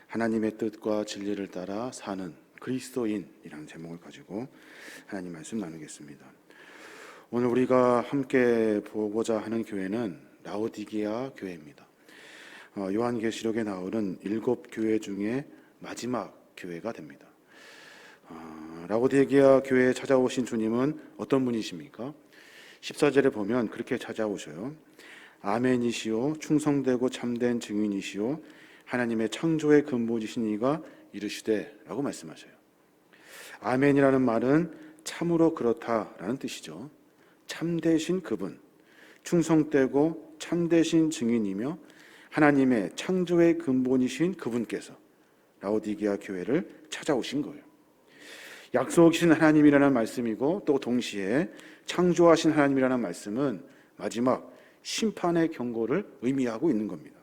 하나님의 뜻과 진리를 따라 사는 그리스도인이라는 제목을 가지고 하나님 말씀 나누겠습니다. 오늘 우리가 함께 보고자 하는 교회는 라오디게아 교회입니다. 요한계시록에 나오는 7교회 중에 마지막 교회가 됩니다. 라오디게아 교회에 찾아오신 주님은 어떤 분이십니까? 14절에 보면 그렇게 찾아오셔요. 아멘이시오 충성되고 참된 증인이시오 하나님의 창조의 근본이신 이가 이르시되 라고 말씀하셔요. 아멘이라는 말은 참으로 그렇다라는 뜻이죠. 참되신 그분, 충성되고 참되신 증인이며 하나님의 창조의 근본이신 그분께서 라오디게아 교회를 찾아오신 거예요. 약속이신 하나님이라는 말씀이고 또 동시에 창조하신 하나님이라는 말씀은 마지막 심판의 경고를 의미하고 있는 겁니다.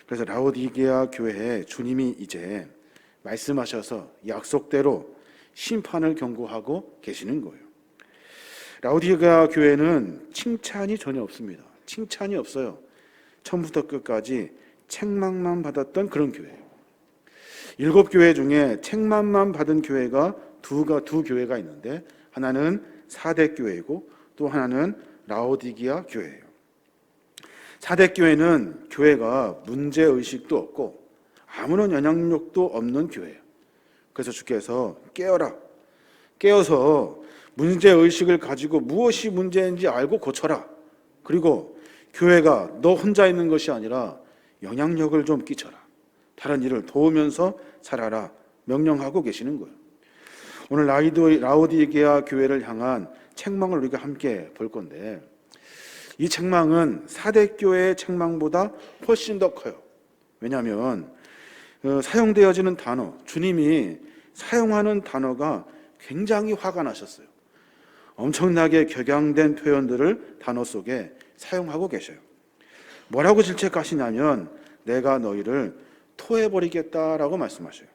그래서 라오디게아 교회에 주님이 이제 말씀하셔서 약속대로 심판을 경고하고 계시는 거예요. 라오디게아 교회는 칭찬이 전혀 없습니다. 칭찬이 없어요. 처음부터 끝까지 책망만 받았던 그런 교회예요. 7교회 중에 책망만 받은 교회가 두 교회가 있는데 하나는 사대교회이고 또 하나는 라오디게아 교회예요. 사대교회는 교회가 문제의식도 없고 아무런 영향력도 없는 교회예요. 그래서 주께서 깨어서 문제의식을 가지고 무엇이 문제인지 알고 고쳐라. 그리고 교회가 너 혼자 있는 것이 아니라 영향력을 좀 끼쳐라. 다른 일을 도우면서 살아라. 명령하고 계시는 거예요. 오늘 라오디게아 교회를 향한 책망을 우리가 함께 볼 건데 이 책망은 사대교회의 책망보다 훨씬 더 커요. 왜냐하면 사용되어지는 단어, 주님이 사용하는 단어가 굉장히 화가 나셨어요. 엄청나게 격양된 표현들을 단어 속에 사용하고 계셔요. 뭐라고 질책하시냐면 내가 너희를 토해버리겠다라고 말씀하셔요.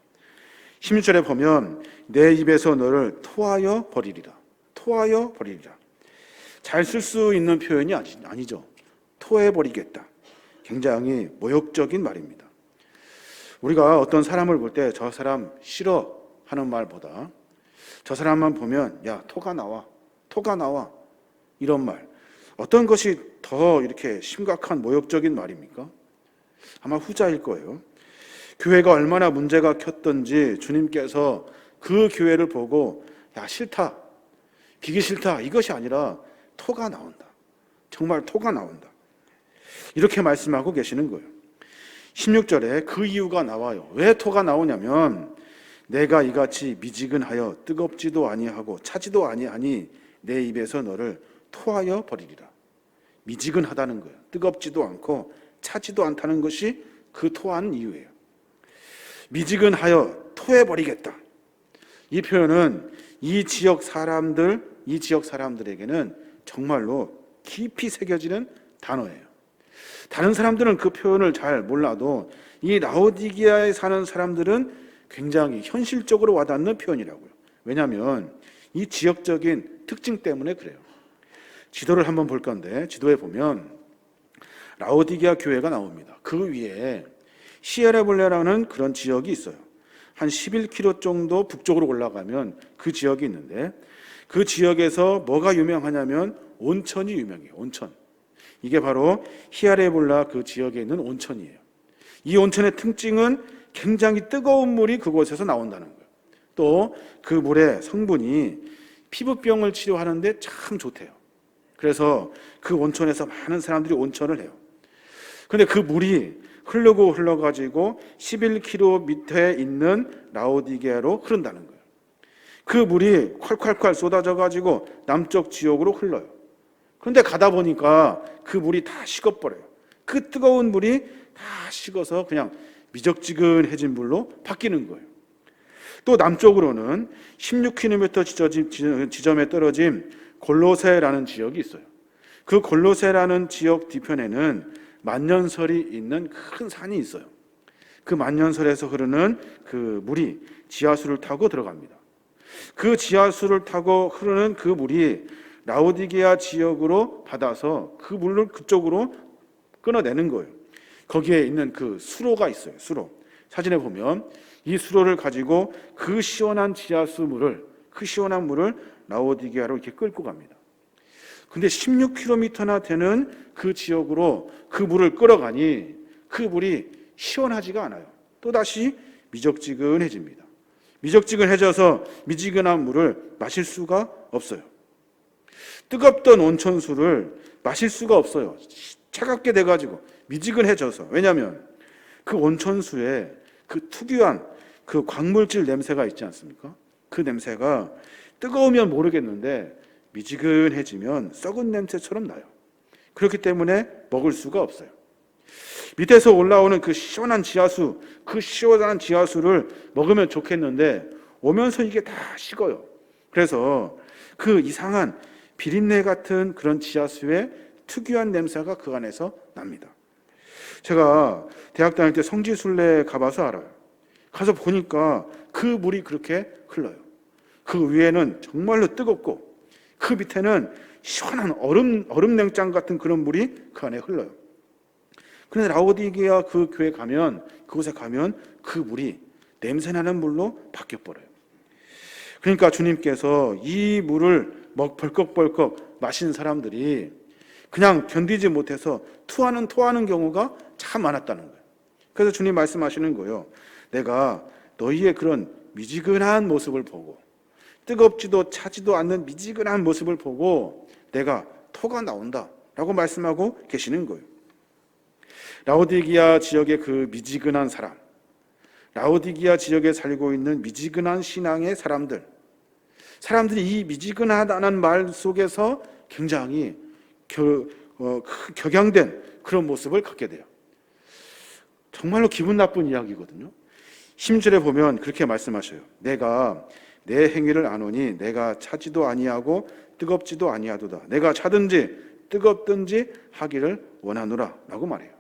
16절에 보면 내 입에서 너를 토하여 버리리라. 토하여 버리리라. 잘 쓸 수 있는 표현이 아니죠. 토해버리겠다. 굉장히 모욕적인 말입니다. 우리가 어떤 사람을 볼 때 저 사람 싫어 하는 말보다 저 사람만 보면 야 토가 나와 이런 말 어떤 것이 더 이렇게 심각한 모욕적인 말입니까? 아마 후자일 거예요. 교회가 얼마나 문제가 컸던지 주님께서 그 교회를 보고 야 싫다 비기 싫다 이것이 아니라 토가 나온다. 정말 토가 나온다. 이렇게 말씀하고 계시는 거예요. 16절에 그 이유가 나와요. 왜 토가 나오냐면 내가 이같이 미지근하여 뜨겁지도 아니하고 차지도 아니하니 내 입에서 너를 토하여 버리리라. 미지근하다는 거예요. 뜨겁지도 않고 차지도 않다는 것이 그 토하는 이유예요. 미지근하여 토해버리겠다. 이 표현은 이 지역 사람들에게는 정말로 깊이 새겨지는 단어예요. 다른 사람들은 그 표현을 잘 몰라도 이 라오디게아에 사는 사람들은 굉장히 현실적으로 와닿는 표현이라고요. 왜냐하면 이 지역적인 특징 때문에 그래요. 지도를 한번 볼 건데 지도에 보면 라오디게아 교회가 나옵니다. 그 위에 시에레볼레라는 그런 지역이 있어요. 한 11km 정도 북쪽으로 올라가면 그 지역이 있는데 그 지역에서 뭐가 유명하냐면 온천이 유명해요. 온천. 이게 바로 히아레볼라 그 지역에 있는 온천이에요. 이 온천의 특징은 굉장히 뜨거운 물이 그곳에서 나온다는 거예요. 또 그 물의 성분이 피부병을 치료하는데 참 좋대요. 그래서 그 온천에서 많은 사람들이 온천을 해요. 그런데 그 물이 흘러가지고 11km 밑에 있는 라오디게아로 흐른다는 거예요. 그 물이 콸콸콸 쏟아져가지고 남쪽 지역으로 흘러요. 그런데 가다 보니까 그 물이 다 식어버려요. 그 뜨거운 물이 다 식어서 그냥 미적지근해진 물로 바뀌는 거예요. 또 남쪽으로는 16km 지점에 떨어진 골로세라는 지역이 있어요. 그 골로세라는 지역 뒤편에는 만년설이 있는 큰 산이 있어요. 그 만년설에서 흐르는 그 물이 지하수를 타고 들어갑니다. 그 지하수를 타고 흐르는 그 물이 라오디게아 지역으로 받아서 그 물을 그쪽으로 끊어내는 거예요. 거기에 있는 그 수로가 있어요. 수로. 사진에 보면 이 수로를 가지고 그 시원한 물을 라오디게아로 이렇게 끌고 갑니다. 근데 16km나 되는 그 지역으로 그 물을 끌어가니 그 물이 시원하지가 않아요. 또다시 미적지근해집니다. 미적지근해져서 미지근한 물을 마실 수가 없어요. 뜨겁던 온천수를 마실 수가 없어요. 차갑게 돼가지고 미지근해져서. 왜냐하면 그 온천수에 그 특유한 그 광물질 냄새가 있지 않습니까? 그 냄새가 뜨거우면 모르겠는데 미지근해지면 썩은 냄새처럼 나요. 그렇기 때문에 먹을 수가 없어요. 밑에서 올라오는 그 시원한 지하수를 먹으면 좋겠는데 오면서 이게 다 식어요. 그래서 그 이상한 비린내 같은 그런 지하수의 특유한 냄새가 그 안에서 납니다. 제가 대학 다닐 때 성지순례 가봐서 알아요. 가서 보니까 그 물이 그렇게 흘러요. 그 위에는 정말로 뜨겁고 그 밑에는 시원한 얼음 냉장 같은 그런 물이 그 안에 흘러요. 그런데 라오디게아 그 교회 가면, 그곳에 가면 그 물이 냄새나는 물로 바뀌어버려요. 그러니까 주님께서 이 물을 벌컥벌컥 마신 사람들이 그냥 견디지 못해서 토하는 경우가 참 많았다는 거예요. 그래서 주님 말씀하시는 거예요. 내가 너희의 그런 미지근한 모습을 보고 뜨겁지도 차지도 않는 미지근한 모습을 보고 내가 토가 나온다 라고 말씀하고 계시는 거예요. 라오디게아 지역의 그 미지근한 사람, 라오디게아 지역에 살고 있는 미지근한 신앙의 사람들이 이 미지근하다는 말 속에서 굉장히 격양된 그런 모습을 갖게 돼요. 정말로 기분 나쁜 이야기거든요. 10절에 보면 그렇게 말씀하셔요. 내가 내 행위를 아노니 내가 차지도 아니하고 뜨겁지도 아니하도다. 내가 차든지 뜨겁든지 하기를 원하노라 라고 말해요.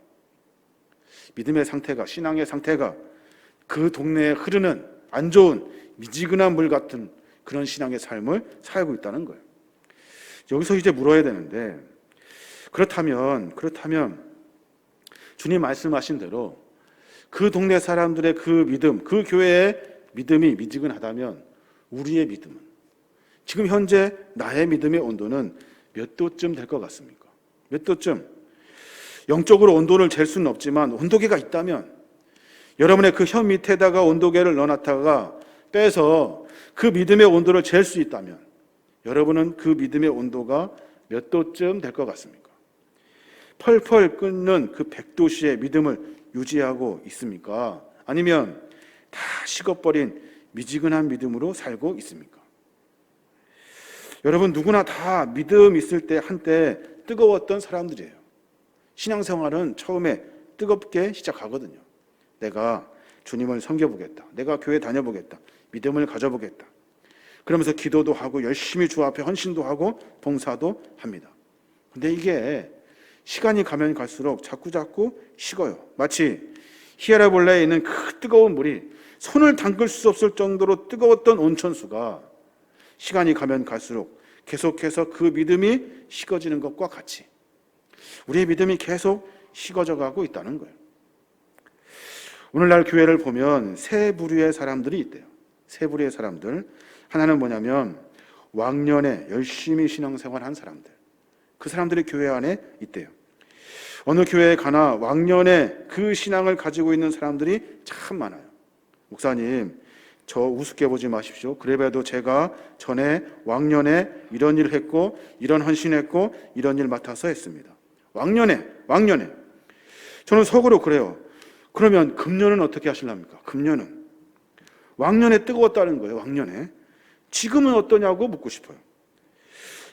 믿음의 상태가, 신앙의 상태가 그 동네에 흐르는 안 좋은 미지근한 물 같은 그런 신앙의 삶을 살고 있다는 거예요. 여기서 이제 물어야 되는데 그렇다면 주님 말씀하신 대로 그 동네 사람들의 그 믿음, 그 교회의 믿음이 미지근하다면 우리의 믿음은, 지금 현재 나의 믿음의 온도는 몇 도쯤 될 것 같습니까? 몇 도쯤? 영적으로 온도를 잴 수는 없지만 온도계가 있다면 여러분의 그 혀 밑에다가 온도계를 넣어놨다가 빼서 그 믿음의 온도를 잴 수 있다면 여러분은 그 믿음의 온도가 몇 도쯤 될 것 같습니까? 펄펄 끓는 그 100도씨의 믿음을 유지하고 있습니까? 아니면 다 식어버린 미지근한 믿음으로 살고 있습니까? 여러분 누구나 다 믿음 있을 때 한때 뜨거웠던 사람들이에요. 신앙생활은 처음에 뜨겁게 시작하거든요. 내가 주님을 섬겨보겠다. 내가 교회 다녀보겠다. 믿음을 가져보겠다. 그러면서 기도도 하고 열심히 주 앞에 헌신도 하고 봉사도 합니다. 근데 이게 시간이 가면 갈수록 자꾸 식어요. 마치 히에라볼레에 있는 그 뜨거운 물이 손을 담글 수 없을 정도로 뜨거웠던 온천수가 시간이 가면 갈수록 계속해서 그 믿음이 식어지는 것과 같이 우리의 믿음이 계속 식어져 가고 있다는 거예요. 오늘날 교회를 보면 세 부류의 사람들이 있대요. 세 부류의 사람들. 하나는 뭐냐면 왕년에 열심히 신앙생활한 사람들. 그 사람들이 교회 안에 있대요. 어느 교회에 가나 왕년에 그 신앙을 가지고 있는 사람들이 참 많아요. 목사님, 저 우습게 보지 마십시오. 그래도 제가 전에 왕년에 이런 일을 했고 이런 헌신했고 이런 일 맡아서 했습니다. 왕년에 저는 속으로 그래요. 그러면 금년은 어떻게 하실랍니까? 금년은 왕년에 뜨거웠다는 거예요. 왕년에. 지금은 어떠냐고 묻고 싶어요.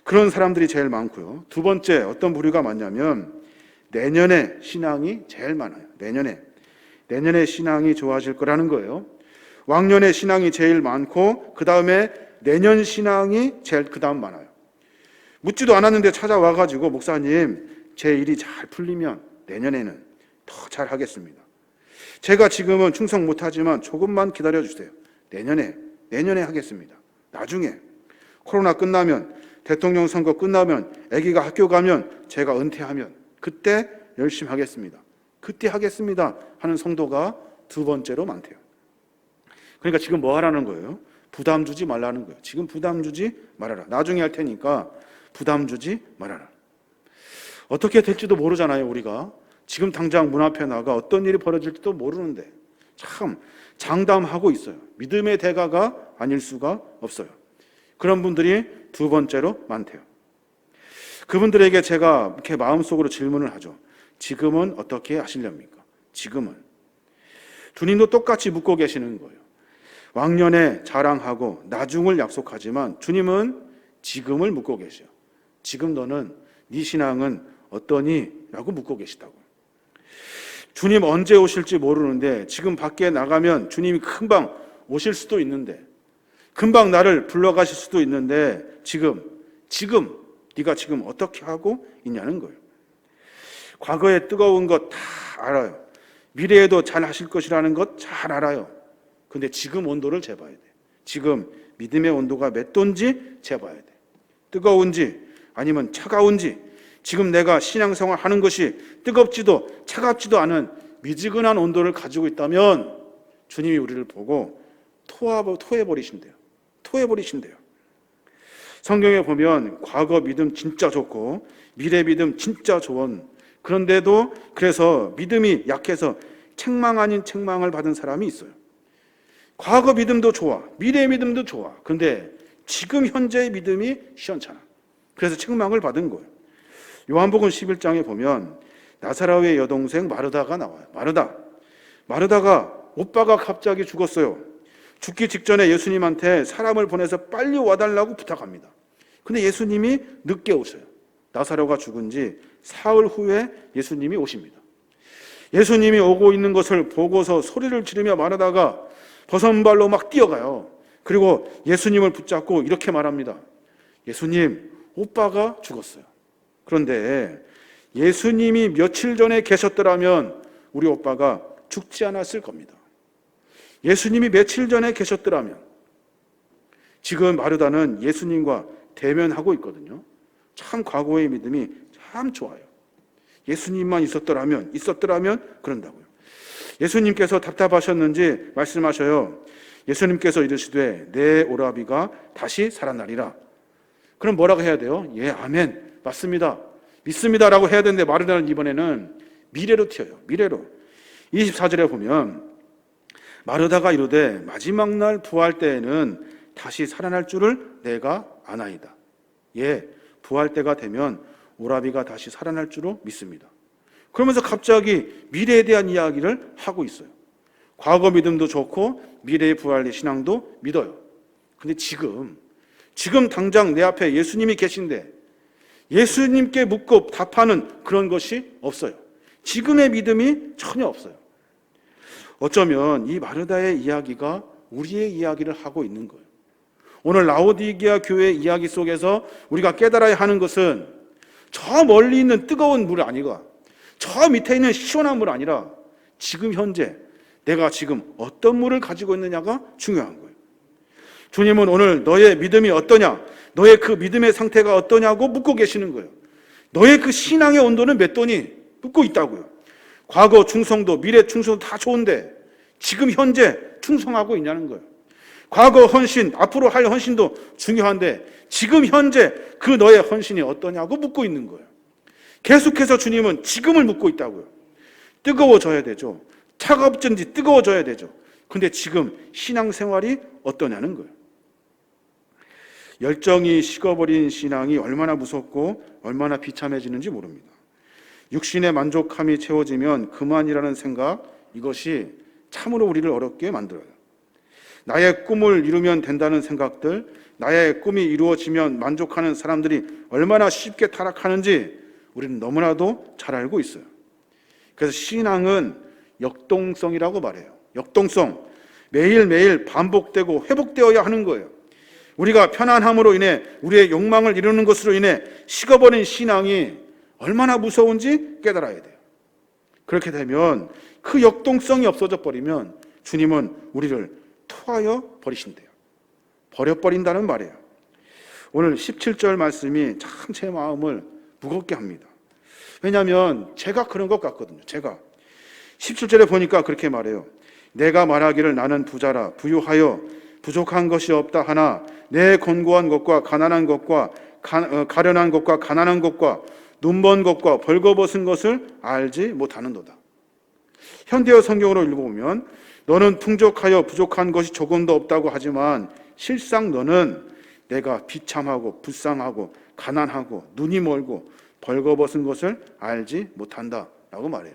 그런 사람들이 제일 많고요. 두 번째 어떤 부류가 많냐면 내년에 신앙이 제일 많아요. 내년에 신앙이 좋아질 거라는 거예요. 왕년에 신앙이 제일 많고 그 다음에 내년 신앙이 제일 그 다음 많아요. 묻지도 않았는데 찾아와가지고 목사님 제 일이 잘 풀리면 내년에는 더 잘하겠습니다. 제가 지금은 충성 못하지만 조금만 기다려주세요. 내년에 하겠습니다. 나중에 코로나 끝나면 대통령 선거 끝나면 아기가 학교 가면 제가 은퇴하면 그때 열심히 하겠습니다. 그때 하겠습니다 하는 성도가 두 번째로 많대요. 그러니까 지금 뭐 하라는 거예요? 부담 주지 말라는 거예요. 지금 부담 주지 말아라. 나중에 할 테니까 부담 주지 말아라. 어떻게 될지도 모르잖아요, 우리가. 지금 당장 문 앞에 나가 어떤 일이 벌어질지도 모르는데 참 장담하고 있어요. 믿음의 대가가 아닐 수가 없어요. 그런 분들이 두 번째로 많대요. 그분들에게 제가 이렇게 마음속으로 질문을 하죠. 지금은 어떻게 하시렵니까? 지금은. 주님도 똑같이 묻고 계시는 거예요. 왕년에 자랑하고 나중을 약속하지만 주님은 지금을 묻고 계셔요. 지금 너는 네 신앙은 어떠니? 라고 묻고 계시다고. 주님 언제 오실지 모르는데 지금 밖에 나가면 주님이 금방 오실 수도 있는데 금방 나를 불러가실 수도 있는데 지금 네가 지금 어떻게 하고 있냐는 거예요. 과거에 뜨거운 것 다 알아요. 미래에도 잘 하실 것이라는 것 잘 알아요. 근데 지금 온도를 재봐야 돼. 지금 믿음의 온도가 몇 도인지 재봐야 돼. 뜨거운지 아니면 차가운지, 지금 내가 신앙생활 하는 것이 뜨겁지도 차갑지도 않은 미지근한 온도를 가지고 있다면 주님이 우리를 보고 토해버리신대요. 토해버리신대요. 성경에 보면 과거 믿음 진짜 좋고 미래 믿음 진짜 좋은, 그런데도 그래서 믿음이 약해서 책망 아닌 책망을 받은 사람이 있어요. 과거 믿음도 좋아, 미래 믿음도 좋아. 근데 지금 현재의 믿음이 시원찮아. 그래서 책망을 받은 거예요. 요한복음 11장에 보면 나사로의 여동생 마르다가 나와요. 마르다가 오빠가 갑자기 죽었어요. 죽기 직전에 예수님한테 사람을 보내서 빨리 와달라고 부탁합니다. 근데 예수님이 늦게 오셔요. 나사로가 죽은 지 사흘 후에 예수님이 오십니다. 예수님이 오고 있는 것을 보고서 소리를 지르며 마르다가 버선발로 막 뛰어가요. 그리고 예수님을 붙잡고 이렇게 말합니다. 예수님, 오빠가 죽었어요. 그런데 예수님이 며칠 전에 계셨더라면 우리 오빠가 죽지 않았을 겁니다. 예수님이 며칠 전에 계셨더라면. 지금 마르다는 예수님과 대면하고 있거든요. 참 과거의 믿음이 참 좋아요. 예수님만 있었더라면 그런다고요. 예수님께서 답답하셨는지 말씀하셔요. 예수님께서 이르시되 내 오라비가 다시 살아나리라. 그럼 뭐라고 해야 돼요? 예, 아멘, 맞습니다, 믿습니다라고 해야 되는데 마르다는 이번에는 미래로 튀어요. 미래로. 24절에 보면 마르다가 이르되 마지막 날 부활 때에는 다시 살아날 줄을 내가 아나이다. 예, 부활 때가 되면 오라비가 다시 살아날 줄로 믿습니다. 그러면서 갑자기 미래에 대한 이야기를 하고 있어요. 과거 믿음도 좋고 미래의 부활의 신앙도 믿어요. 근데 지금 당장 내 앞에 예수님이 계신데 예수님께 묻고 답하는 그런 것이 없어요. 지금의 믿음이 전혀 없어요. 어쩌면 이 마르다의 이야기가 우리의 이야기를 하고 있는 거예요. 오늘 라오디게아 교회의 이야기 속에서 우리가 깨달아야 하는 것은 저 멀리 있는 뜨거운 물 아니가, 저 밑에 있는 시원한 물 아니라 지금 현재 내가 지금 어떤 물을 가지고 있느냐가 중요한 거예요. 주님은 오늘 너의 믿음이 어떠냐, 너의 그 믿음의 상태가 어떠냐고 묻고 계시는 거예요. 너의 그 신앙의 온도는 몇 도니? 묻고 있다고요. 과거 충성도, 미래 충성도 다 좋은데 지금 현재 충성하고 있냐는 거예요. 과거 헌신, 앞으로 할 헌신도 중요한데 지금 현재 그 너의 헌신이 어떠냐고 묻고 있는 거예요. 계속해서 주님은 지금을 묻고 있다고요. 뜨거워져야 되죠. 차갑든지 뜨거워져야 되죠. 근데 지금 신앙생활이 어떠냐는 거예요. 열정이 식어버린 신앙이 얼마나 무섭고 얼마나 비참해지는지 모릅니다. 육신의 만족함이 채워지면 그만이라는 생각, 이것이 참으로 우리를 어렵게 만들어요. 나의 꿈을 이루면 된다는 생각들, 나의 꿈이 이루어지면 만족하는 사람들이 얼마나 쉽게 타락하는지 우리는 너무나도 잘 알고 있어요. 그래서 신앙은 역동성이라고 말해요. 역동성. 매일매일 반복되고 회복되어야 하는 거예요. 우리가 편안함으로 인해 우리의 욕망을 이루는 것으로 인해 식어버린 신앙이 얼마나 무서운지 깨달아야 돼요. 그렇게 되면 그 역동성이 없어져 버리면 주님은 우리를 토하여 버리신대요. 버려버린다는 말이에요. 오늘 17절 말씀이 참 제 마음을 무겁게 합니다. 왜냐하면 제가 그런 것 같거든요. 제가 17절에 보니까 그렇게 말해요. 내가 말하기를 나는 부자라 부유하여 부족한 것이 없다 하나 내 곤고한 것과 가난한 것과 가련한 것과 가난한 것과 눈먼 것과 벌거벗은 것을 알지 못하는도다. 현대어 성경으로 읽어보면 너는 풍족하여 부족한 것이 조금도 없다고 하지만 실상 너는 내가 비참하고 불쌍하고 가난하고 눈이 멀고 벌거벗은 것을 알지 못한다 라고 말해요.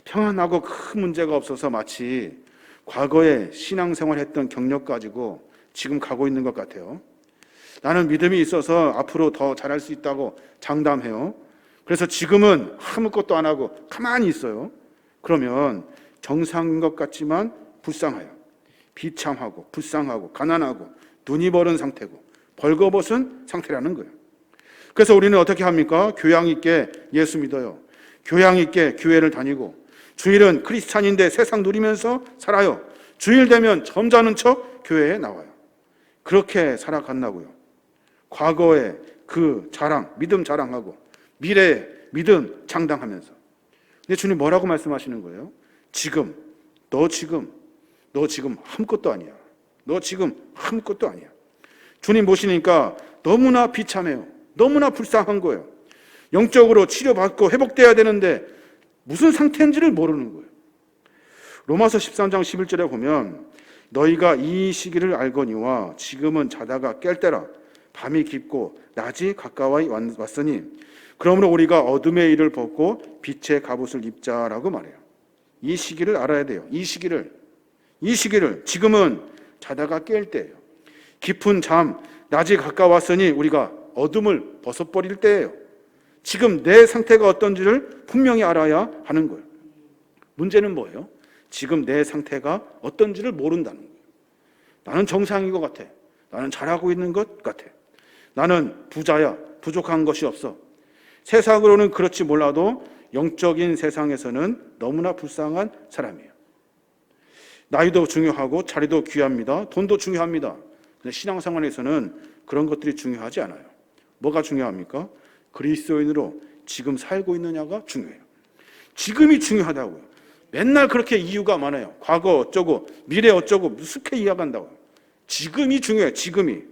평안하고 큰 문제가 없어서 마치 과거에 신앙생활했던 경력 가지고 지금 가고 있는 것 같아요. 나는 믿음이 있어서 앞으로 더 잘할 수 있다고 장담해요. 그래서 지금은 아무것도 안 하고 가만히 있어요. 그러면 정상인 것 같지만 불쌍해요. 비참하고 불쌍하고 가난하고 눈이 멀은 상태고 벌거벗은 상태라는 거예요. 그래서 우리는 어떻게 합니까? 교양 있게 예수 믿어요. 교양 있게 교회를 다니고 주일은 크리스찬인데 세상 누리면서 살아요. 주일 되면 점잖은 척 교회에 나와요. 그렇게 살아갔나고요. 과거에 그 자랑, 믿음 자랑하고 미래에 믿음 장담하면서. 근데 주님 뭐라고 말씀하시는 거예요? 지금, 너 지금 아무것도 아니야. 너 지금 아무것도 아니야. 주님 보시니까 너무나 비참해요. 너무나 불쌍한 거예요. 영적으로 치료받고 회복돼야 되는데 무슨 상태인지를 모르는 거예요. 로마서 13장 11절에 보면 너희가 이 시기를 알거니와 지금은 자다가 깰 때라 밤이 깊고 낮이 가까이 왔으니 그러므로 우리가 어둠의 일을 벗고 빛의 갑옷을 입자라고 말해요. 이 시기를 알아야 돼요. 이 시기를 지금은 자다가 깰 때예요. 깊은 잠 낮이 가까웠으니 우리가 어둠을 벗어버릴 때예요. 지금 내 상태가 어떤지를 분명히 알아야 하는 거예요. 문제는 뭐예요? 지금 내 상태가 어떤지를 모른다는 거예요. 나는 정상인 것 같아. 나는 잘하고 있는 것 같아. 나는 부자야. 부족한 것이 없어. 세상으로는 그렇지 몰라도 영적인 세상에서는 너무나 불쌍한 사람이에요. 나이도 중요하고 자리도 귀합니다. 돈도 중요합니다. 근데 신앙생활에서는 그런 것들이 중요하지 않아요. 뭐가 중요합니까? 그리스도인으로 지금 살고 있느냐가 중요해요. 지금이 중요하다고요. 맨날 그렇게 이유가 많아요. 과거 어쩌고 미래 어쩌고 무섭게 이야기한다고요. 지금이 중요해요. 지금이.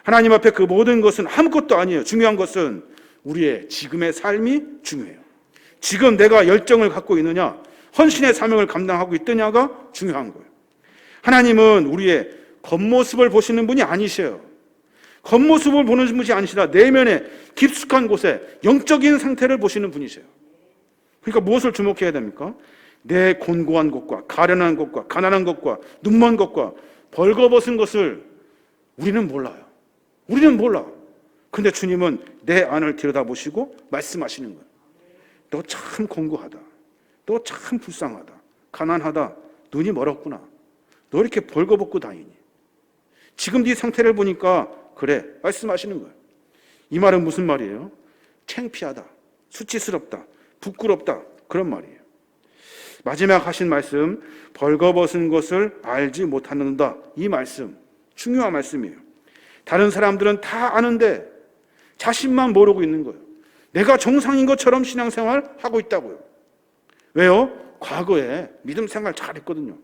하나님 앞에 그 모든 것은 아무것도 아니에요. 중요한 것은 우리의 지금의 삶이 중요해요. 지금 내가 열정을 갖고 있느냐, 헌신의 사명을 감당하고 있느냐가 중요한 거예요. 하나님은 우리의 겉모습을 보시는 분이 아니셔요. 겉모습을 보는 분이 아니시라 내면의 깊숙한 곳에 영적인 상태를 보시는 분이세요. 그러니까 무엇을 주목해야 됩니까? 내 곤고한 것과 가련한 것과 가난한 것과 눈먼 것과 벌거벗은 것을 우리는 몰라요. 우리는 몰라. 근데 주님은 내 안을 들여다보시고 말씀하시는 거예요. 너 참 곤고하다. 너 참 불쌍하다. 가난하다. 눈이 멀었구나. 너 이렇게 벌거벗고 다니니. 지금 네 상태를 보니까 그래. 말씀하시는 거예요. 이 말은 무슨 말이에요? 창피하다. 수치스럽다. 부끄럽다. 그런 말이에요. 마지막 하신 말씀, 벌거벗은 것을 알지 못하는다. 이 말씀, 중요한 말씀이에요. 다른 사람들은 다 아는데 자신만 모르고 있는 거예요. 내가 정상인 것처럼 신앙생활 하고 있다고요. 왜요? 과거에 믿음 생활 잘했거든요.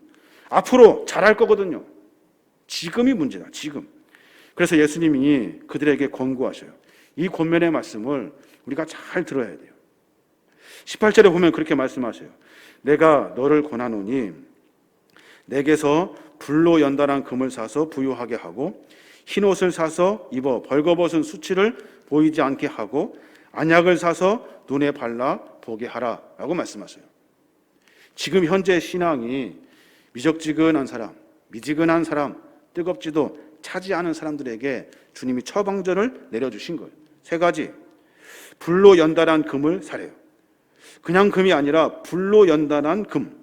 앞으로 잘할 거거든요. 지금이 문제다. 지금. 그래서 예수님이 그들에게 권고하셔요. 이 권면의 말씀을 우리가 잘 들어야 돼요. 18절에 보면 그렇게 말씀하셔요. 내가 너를 권하노니 내게서 불로 연단한 금을 사서 부유하게 하고 흰옷을 사서 입어 벌거벗은 수치를 보이지 않게 하고 안약을 사서 눈에 발라 보게 하라 라고 말씀하세요. 지금 현재 신앙이 미적지근한 사람, 미지근한 사람, 뜨겁지도 차지 않은 사람들에게 주님이 처방전을 내려주신 거예요. 세 가지. 불로 연단한 금을 사래요. 그냥 금이 아니라 불로 연단한 금.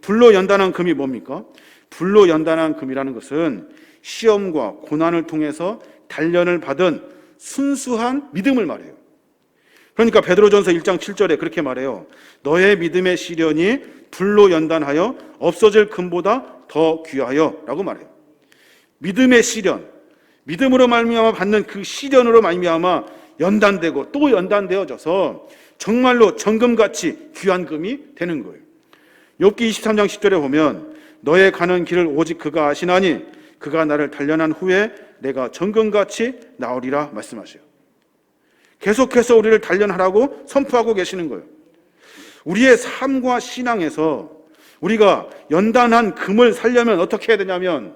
불로 연단한 금이 뭡니까? 불로 연단한 금이라는 것은 시험과 고난을 통해서 단련을 받은 순수한 믿음을 말해요. 그러니까 베드로전서 1장 7절에 그렇게 말해요. 너의 믿음의 시련이 불로 연단하여 없어질 금보다 더 귀하여 라고 말해요. 믿음의 시련, 믿음으로 말미암아 받는 그 시련으로 말미암아 연단되고 또 연단되어져서 정말로 정금같이 귀한 금이 되는 거예요. 욥기 23장 10절에 보면 너의 가는 길을 오직 그가 아시나니 그가 나를 단련한 후에 내가 정금같이 나오리라 말씀하셔요. 계속해서 우리를 단련하라고 선포하고 계시는 거예요. 우리의 삶과 신앙에서 우리가 연단한 금을 살려면 어떻게 해야 되냐면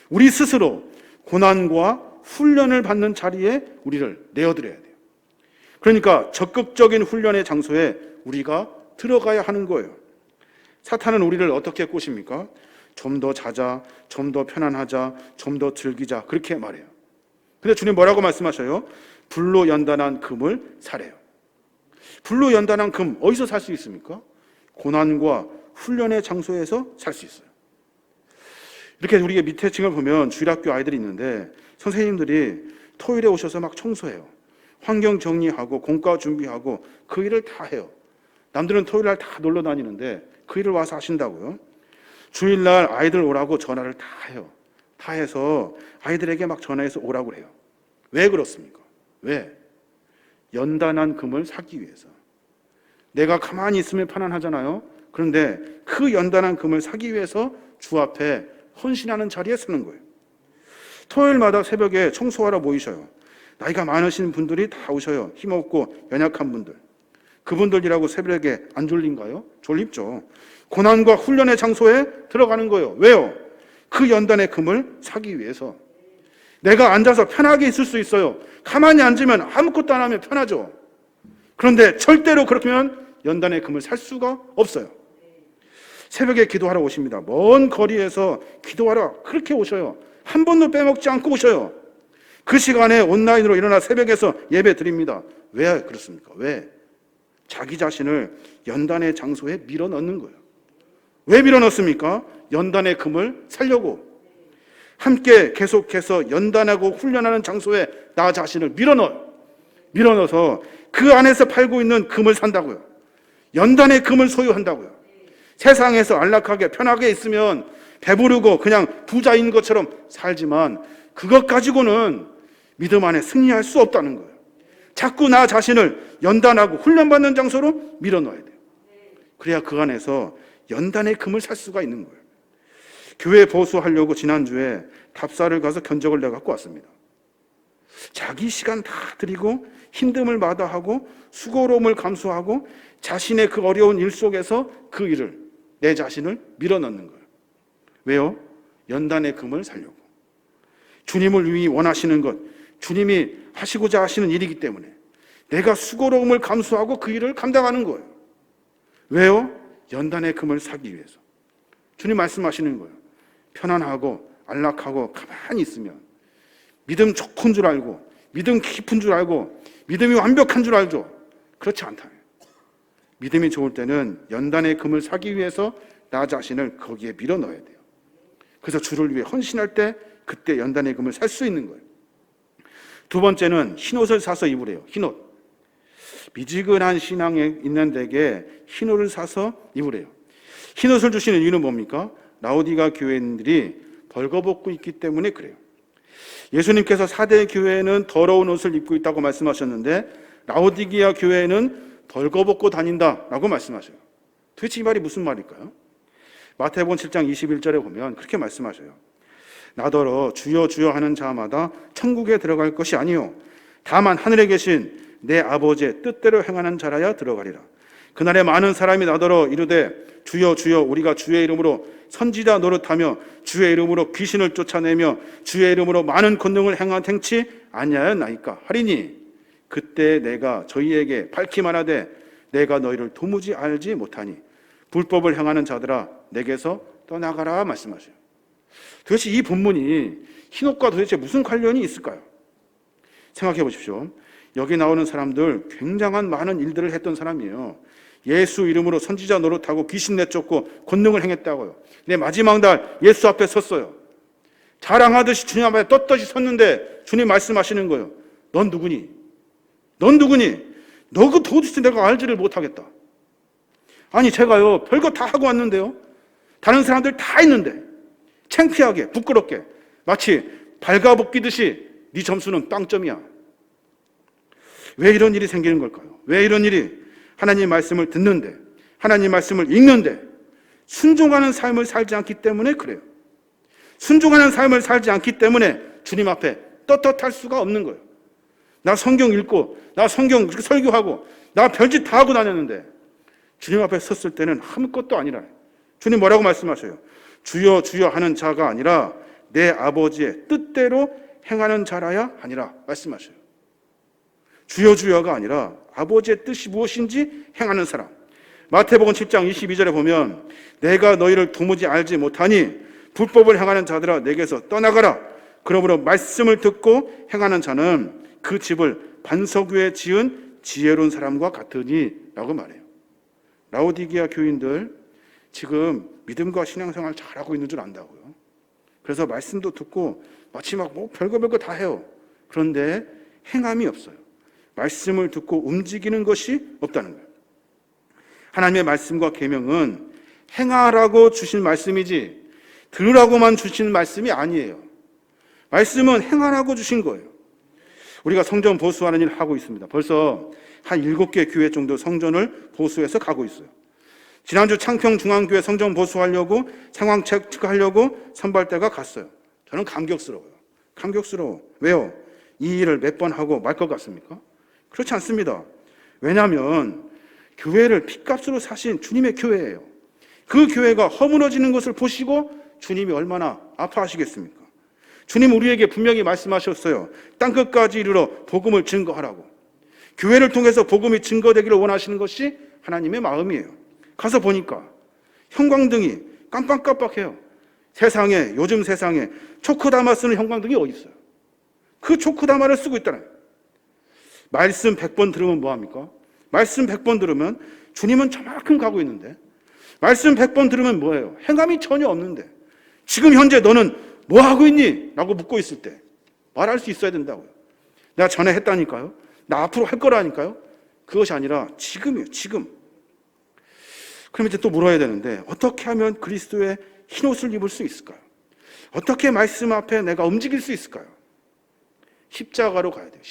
우리 스스로 고난과 훈련을 받는 자리에 우리를 내어드려야 돼요. 그러니까 적극적인 훈련의 장소에 우리가 들어가야 하는 거예요. 사탄은 우리를 어떻게 꼬십니까? 좀 더 자자, 좀 더 편안하자, 좀 더 즐기자 그렇게 말해요. 근데 주님 뭐라고 말씀하셔요? 불로 연단한 금을 사래요. 불로 연단한 금 어디서 살 수 있습니까? 고난과 훈련의 장소에서 살 수 있어요. 이렇게 우리가 밑에 층을 보면 주일학교 아이들이 있는데 선생님들이 토요일에 오셔서 막 청소해요. 환경 정리하고 공과 준비하고 그 일을 다 해요. 남들은 토요일날 다 놀러 다니는데 그 일을 와서 하신다고요. 주일날 아이들 오라고 전화를 다 해요. 다 해서 아이들에게 막 전화해서 오라고 해요. 왜 그렇습니까? 왜? 연단한 금을 사기 위해서. 내가 가만히 있으면 편안하잖아요. 그런데 그 연단한 금을 사기 위해서 주 앞에 헌신하는 자리에 서는 거예요. 토요일마다 새벽에 청소하러 모이셔요. 나이가 많으신 분들이 다 오셔요. 힘없고 연약한 분들. 그분들이라고 새벽에 안 졸린가요? 졸립죠. 고난과 훈련의 장소에 들어가는 거예요. 왜요? 그 연단의 금을 사기 위해서. 내가 앉아서 편하게 있을 수 있어요. 가만히 앉으면 아무것도 안 하면 편하죠. 그런데 절대로 그렇게 하면 연단의 금을 살 수가 없어요. 새벽에 기도하러 오십니다. 먼 거리에서 기도하러 그렇게 오셔요. 한 번도 빼먹지 않고 오셔요. 그 시간에 온라인으로 일어나 새벽에서 예배 드립니다. 왜 그렇습니까? 왜? 자기 자신을 연단의 장소에 밀어넣는 거예요. 왜 밀어넣습니까? 연단의 금을 살려고. 함께 계속해서 연단하고 훈련하는 장소에 나 자신을 밀어넣어서 그 안에서 팔고 있는 금을 산다고요. 연단의 금을 소유한다고요. 세상에서 안락하게 편하게 있으면 배부르고 그냥 부자인 것처럼 살지만 그것 가지고는 믿음 안에 승리할 수 없다는 거예요. 자꾸 나 자신을 연단하고 훈련받는 장소로 밀어넣어야 돼요. 그래야 그 안에서 연단의 금을 살 수가 있는 거예요. 교회 보수하려고 지난주에 답사를 가서 견적을 내갖고 왔습니다. 자기 시간 다 드리고 힘듦을 마다하고 수고로움을 감수하고 자신의 그 어려운 일 속에서 그 일을 내 자신을 밀어넣는 거예요. 왜요? 연단의 금을 살려고. 주님을 위히 원하시는 것, 주님이 하시고자 하시는 일이기 때문에 내가 수고로움을 감수하고 그 일을 감당하는 거예요. 왜요? 연단의 금을 사기 위해서. 주님 말씀하시는 거예요. 편안하고 안락하고 가만히 있으면 믿음 좋은 줄 알고 믿음 깊은 줄 알고 믿음이 완벽한 줄 알죠. 그렇지 않다. 믿음이 좋을 때는 연단의 금을 사기 위해서 나 자신을 거기에 밀어넣어야 돼요. 그래서 주를 위해 헌신할 때 그때 연단의 금을 살 수 있는 거예요. 두 번째는 흰옷을 사서 입으래요. 흰옷. 미지근한 신앙에 있는 데게 흰옷을 사서 입으래요. 흰옷을 주시는 이유는 뭡니까? 라오디가 교회인들이 벌거벗고 있기 때문에 그래요. 예수님께서 4대 교회는 더러운 옷을 입고 있다고 말씀하셨는데 라오디게아 교회는 벌거벗고 다닌다라고 말씀하셔요. 도대체 이 말이 무슨 말일까요? 마태복음 7장 21절에 보면 그렇게 말씀하셔요. 나더러 주여 주여 하는 자마다 천국에 들어갈 것이 아니요 다만 하늘에 계신 내 아버지의 뜻대로 행하는 자라야 들어가리라. 그날에 많은 사람이 나더러 이르되 주여 주여 우리가 주의 이름으로 선지자 노릇하며 주의 이름으로 귀신을 쫓아내며 주의 이름으로 많은 권능을 행치 아니하였나이까 하리니 그때 내가 저희에게 밝히 말하되 내가 너희를 도무지 알지 못하니 불법을 행하는 자들아 내게서 떠나가라 말씀하셔요. 도대체 이 본문이 흰옷과 도대체 무슨 관련이 있을까요? 생각해 보십시오. 여기 나오는 사람들 굉장한 많은 일들을 했던 사람이에요. 예수 이름으로 선지자 노릇하고 귀신 내쫓고 권능을 행했다고요. 근데 마지막 날 예수 앞에 섰어요. 자랑하듯이 주님 앞에 떳떳이 섰는데 주님 말씀하시는 거예요. 넌 누구니? 넌 누구니? 너 그 도대체 내가 알지를 못하겠다. 아니 제가요 별거 다 하고 왔는데요. 다른 사람들 다 있는데 창피하게 부끄럽게 마치 발가벗기듯이 네 점수는 빵점이야. 왜 이런 일이 생기는 걸까요? 왜 이런 일이 하나님 말씀을 듣는데 하나님 말씀을 읽는데 순종하는 삶을 살지 않기 때문에 그래요. 순종하는 삶을 살지 않기 때문에 주님 앞에 떳떳할 수가 없는 거예요. 나 성경 읽고, 나 성경 설교하고, 나 별짓 다 하고 다녔는데 주님 앞에 섰을 때는 아무것도 아니라. 주님 뭐라고 말씀하셔요? 주여 주여 하는 자가 아니라 내 아버지의 뜻대로 행하는 자라야 하니라 말씀하셔요. 주여 주여가 아니라 아버지의 뜻이 무엇인지 행하는 사람. 마태복음 7장 22절에 보면 내가 너희를 도무지 알지 못하니 불법을 행하는 자들아 내게서 떠나가라. 그러므로 말씀을 듣고 행하는 자는 그 집을 반석 위에 지은 지혜로운 사람과 같으니 라고 말해요. 라오디게아 교인들 지금 믿음과 신앙생활 잘하고 있는 줄 안다고요. 그래서 말씀도 듣고 마치 막 뭐 별거 다 해요. 그런데 행함이 없어요. 말씀을 듣고 움직이는 것이 없다는 거예요. 하나님의 말씀과 계명은 행하라고 주신 말씀이지 들으라고만 주신 말씀이 아니에요. 말씀은 행하라고 주신 거예요. 우리가 성전 보수하는 일을 하고 있습니다. 벌써 한 7개 교회 정도 성전을 보수해서 가고 있어요. 지난주 창평중앙교회 성전 보수하려고 상황 체크하려고 선발대가 갔어요. 저는 감격스러워요. 감격스러워. 왜요? 이 일을 몇 번 하고 말 것 같습니까? 그렇지 않습니다. 왜냐하면 교회를 핏값으로 사신 주님의 교회예요. 그 교회가 허물어지는 것을 보시고 주님이 얼마나 아파하시겠습니까? 주님 우리에게 분명히 말씀하셨어요. 땅끝까지 이르러 복음을 증거하라고. 교회를 통해서 복음이 증거되기를 원하시는 것이 하나님의 마음이에요. 가서 보니까 형광등이 깜빡깜빡해요. 요즘 세상에 초코다마 쓰는 형광등이 어디 있어요? 그 초코다마를 쓰고 있다는 거예요. 말씀 100번 들으면 뭐합니까? 말씀 100번 들으면 주님은 저만큼 가고 있는데 말씀 100번 들으면 뭐예요? 행함이 전혀 없는데 지금 현재 너는 뭐 하고 있니? 라고 묻고 있을 때 말할 수 있어야 된다고요. 내가 전에 했다니까요. 나 앞으로 할 거라니까요. 그것이 아니라 지금이에요. 지금. 그럼 이제 또 물어야 되는데 어떻게 하면 그리스도의 흰옷을 입을 수 있을까요? 어떻게 말씀 앞에 내가 움직일 수 있을까요? 십자가로 가야 돼요.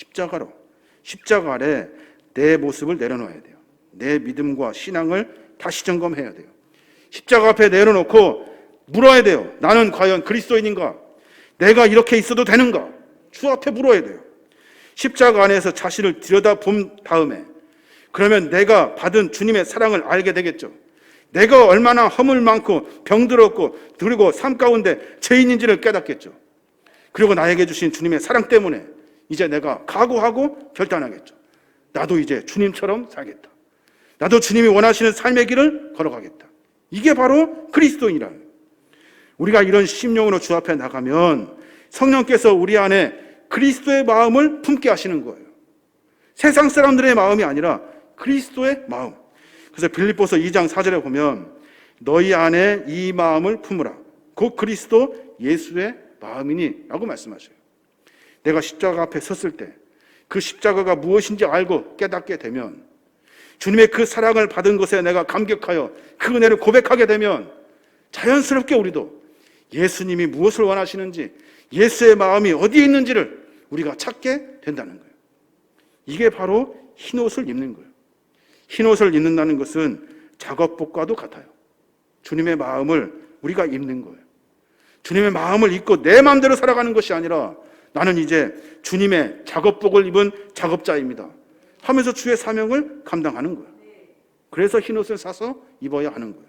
십자가 아래 내 모습을 내려놓아야 돼요. 내 믿음과 신앙을 다시 점검해야 돼요. 십자가 앞에 내려놓고 물어야 돼요. 나는 과연 그리스도인인가? 내가 이렇게 있어도 되는가? 주 앞에 물어야 돼요. 십자가 안에서 자신을 들여다본 다음에 그러면 내가 받은 주님의 사랑을 알게 되겠죠. 내가 얼마나 허물 많고 병들었고 그리고 삶 가운데 죄인인지를 깨닫겠죠. 그리고 나에게 주신 주님의 사랑 때문에 이제 내가 각오하고 결단하겠죠. 나도 이제 주님처럼 살겠다. 나도 주님이 원하시는 삶의 길을 걸어가겠다. 이게 바로 그리스도인이라는 거예요. 우리가 이런 심령으로 주 앞에 나가면 성령께서 우리 안에 그리스도의 마음을 품게 하시는 거예요. 세상 사람들의 마음이 아니라 그리스도의 마음. 그래서 빌립보서 2장 4절에 보면 너희 안에 이 마음을 품으라. 곧 그리스도 예수의 마음이니 라고 말씀하셔요. 내가 십자가 앞에 섰을 때 그 십자가가 무엇인지 알고 깨닫게 되면 주님의 그 사랑을 받은 것에 내가 감격하여 그 은혜를 고백하게 되면 자연스럽게 우리도 예수님이 무엇을 원하시는지 예수의 마음이 어디에 있는지를 우리가 찾게 된다는 거예요. 이게 바로 흰옷을 입는 거예요. 흰옷을 입는다는 것은 작업복과도 같아요. 주님의 마음을 우리가 입는 거예요. 주님의 마음을 입고 내 마음대로 살아가는 것이 아니라 나는 이제 주님의 작업복을 입은 작업자입니다 하면서 주의 사명을 감당하는 거예요. 그래서 흰옷을 사서 입어야 하는 거예요.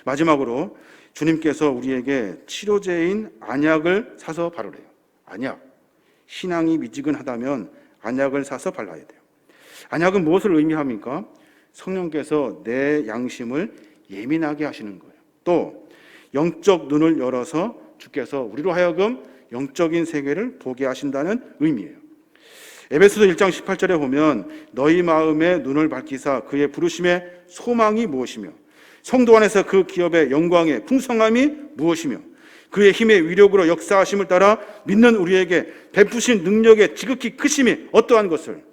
마지막으로 주님께서 우리에게 치료제인 안약을 사서 바르래요. 안약. 신앙이 미지근하다면 안약을 사서 발라야 돼요. 안약은 무엇을 의미합니까? 성령께서 내 양심을 예민하게 하시는 거예요. 또 영적 눈을 열어서 주께서 우리로 하여금 영적인 세계를 보게 하신다는 의미예요. 에베소서 1장 18절에 보면 너희 마음의 눈을 밝히사 그의 부르심의 소망이 무엇이며 성도 안에서 그 기업의 영광의 풍성함이 무엇이며 그의 힘의 위력으로 역사하심을 따라 믿는 우리에게 베푸신 능력의 지극히 크심이 어떠한 것을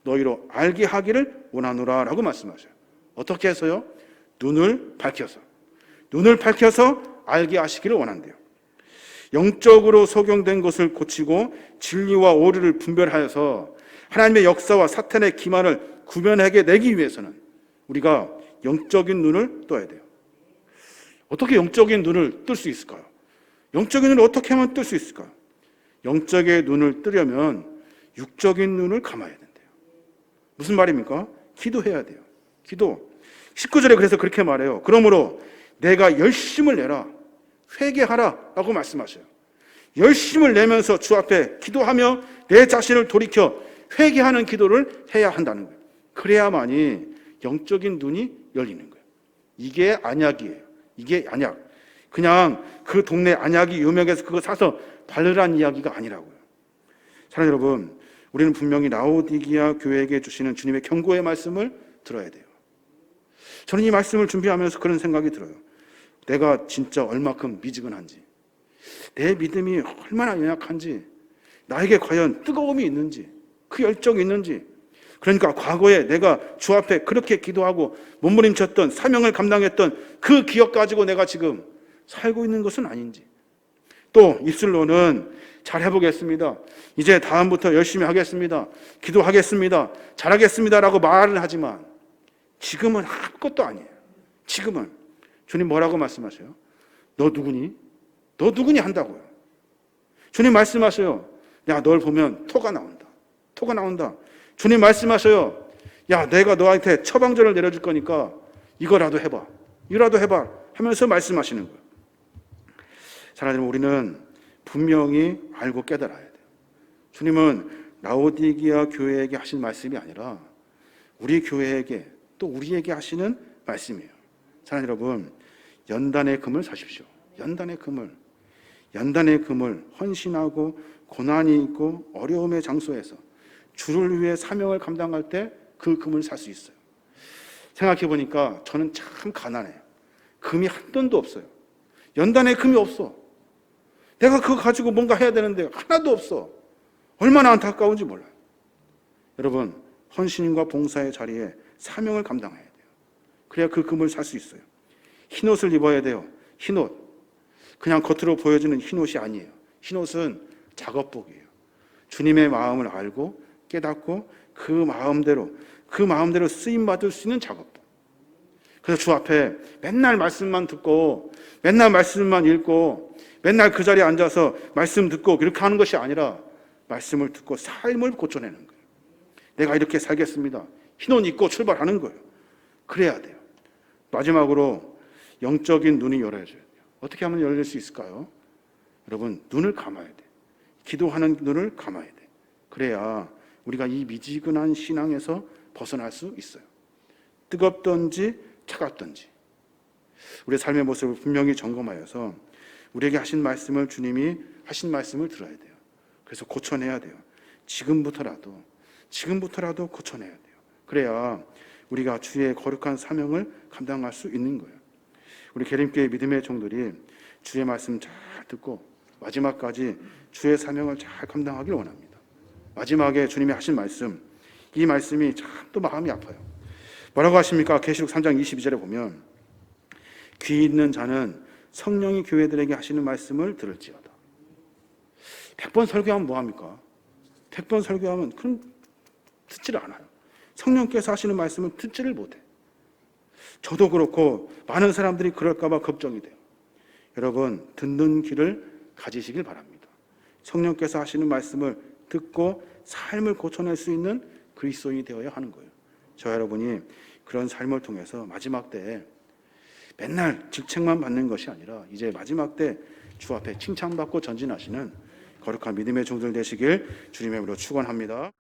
너희로 알게 하기를 원하노라 라고 말씀하셔요. 어떻게 해서요? 눈을 밝혀서 알게 하시기를 원한대요. 영적으로 소경된 것을 고치고 진리와 오류를 분별하여서 하나님의 역사와 사탄의 기만을 구별하게 내기 위해서는 우리가 영적인 눈을 떠야 돼요. 어떻게 영적인 눈을 뜰 수 있을까요? 영적인 눈을 어떻게 하면 뜰 수 있을까요? 영적인 눈을 뜨려면 육적인 눈을 감아야 된대요. 무슨 말입니까? 기도해야 돼요. 기도. 19절에 그래서 그렇게 말해요. 그러므로 내가 열심을 내라, 회개하라 라고 말씀하셔요. 열심을 내면서 주 앞에 기도하며 내 자신을 돌이켜 회개하는 기도를 해야 한다는 거예요. 그래야만이 영적인 눈이 열리는 거예요. 이게 안약이에요. 이게 안약. 그냥 그 동네 안약이 유명해서 그거 사서 바르란 이야기가 아니라고요. 사랑하는 여러분, 우리는 분명히 라오디게아 교회에게 주시는 주님의 경고의 말씀을 들어야 돼요. 저는 이 말씀을 준비하면서 그런 생각이 들어요. 내가 진짜 얼마큼 미지근한지, 내 믿음이 얼마나 연약한지, 나에게 과연 뜨거움이 있는지, 그 열정이 있는지, 그러니까 과거에 내가 주 앞에 그렇게 기도하고 몸부림쳤던, 사명을 감당했던 그 기억 가지고 내가 지금 살고 있는 것은 아닌지, 또 입술로는 잘 해보겠습니다, 이제 다음부터 열심히 하겠습니다, 기도하겠습니다, 잘하겠습니다 라고 말을 하지만 지금은 아무것도 아니에요. 지금은 주님 뭐라고 말씀하세요? 너 누구니? 너 누구니 한다고요. 주님 말씀하세요. 야, 널 보면 토가 나온다. 토가 나온다. 주님 말씀하셔요. 야, 내가 너한테 처방전을 내려줄 거니까 이거라도 해봐. 이거라도 해봐. 하면서 말씀하시는 거예요. 사랑하는 우리는 분명히 알고 깨달아야 돼요. 주님은 라오디게아 교회에게 하신 말씀이 아니라 우리 교회에게 또 우리에게 하시는 말씀이에요. 사랑하는 여러분, 연단의 금을 사십시오. 연단의 금을. 연단의 금을 헌신하고 고난이 있고 어려움의 장소에서 주를 위해 사명을 감당할 때 그 금을 살 수 있어요. 생각해 보니까 저는 참 가난해요. 금이 한 돈도 없어요. 연단의 금이 없어. 내가 그거 가지고 뭔가 해야 되는데 하나도 없어. 얼마나 안타까운지 몰라요. 여러분, 헌신과 봉사의 자리에 사명을 감당해야 돼요. 그래야 그 금을 살 수 있어요. 흰옷을 입어야 돼요. 흰옷. 그냥 겉으로 보여지는 흰옷이 아니에요. 흰옷은 작업복이에요. 주님의 마음을 알고 깨닫고 그 마음대로 쓰임받을 수 있는 작업복. 그래서 주 앞에 맨날 말씀만 듣고 맨날 말씀만 읽고 맨날 그 자리에 앉아서 말씀 듣고 이렇게 하는 것이 아니라 말씀을 듣고 삶을 고쳐내는 거예요. 내가 이렇게 살겠습니다. 흰옷 입고 출발하는 거예요. 그래야 돼요. 마지막으로 영적인 눈이 열어져야 돼요. 어떻게 하면 열릴 수 있을까요? 여러분, 눈을 감아야 돼. 기도하는 눈을 감아야 돼. 그래야 우리가 이 미지근한 신앙에서 벗어날 수 있어요. 뜨겁든지 차갑든지 우리의 삶의 모습을 분명히 점검하여서 우리에게 하신 말씀을, 주님이 하신 말씀을 들어야 돼요. 그래서 고쳐내야 돼요. 지금부터라도 고쳐내야 돼요. 그래야 우리가 주의 거룩한 사명을 감당할 수 있는 거예요. 우리 계림교회 믿음의 종들이 주의 말씀 잘 듣고 마지막까지 주의 사명을 잘 감당하길 원합니다. 마지막에 주님이 하신 말씀, 이 말씀이 참 또 마음이 아파요. 뭐라고 하십니까? 계시록 3장 22절에 보면 귀 있는 자는 성령이 교회들에게 하시는 말씀을 들을지어다. 100번 설교하면 뭐합니까? 100번 설교하면 그럼 듣지를 않아요. 성령께서 하시는 말씀을 듣지를 못해. 저도 그렇고 많은 사람들이 그럴까 봐 걱정이 돼요. 여러분, 듣는 귀를 가지시길 바랍니다. 성령께서 하시는 말씀을 듣고 삶을 고쳐낼 수 있는 그리스도인이 되어야 하는 거예요. 저 여러분이 그런 삶을 통해서 마지막 때에 맨날 직책만 받는 것이 아니라 이제 마지막 때 주 앞에 칭찬받고 전진하시는 거룩한 믿음의 종들 되시길 주님의 이름으로 축원합니다.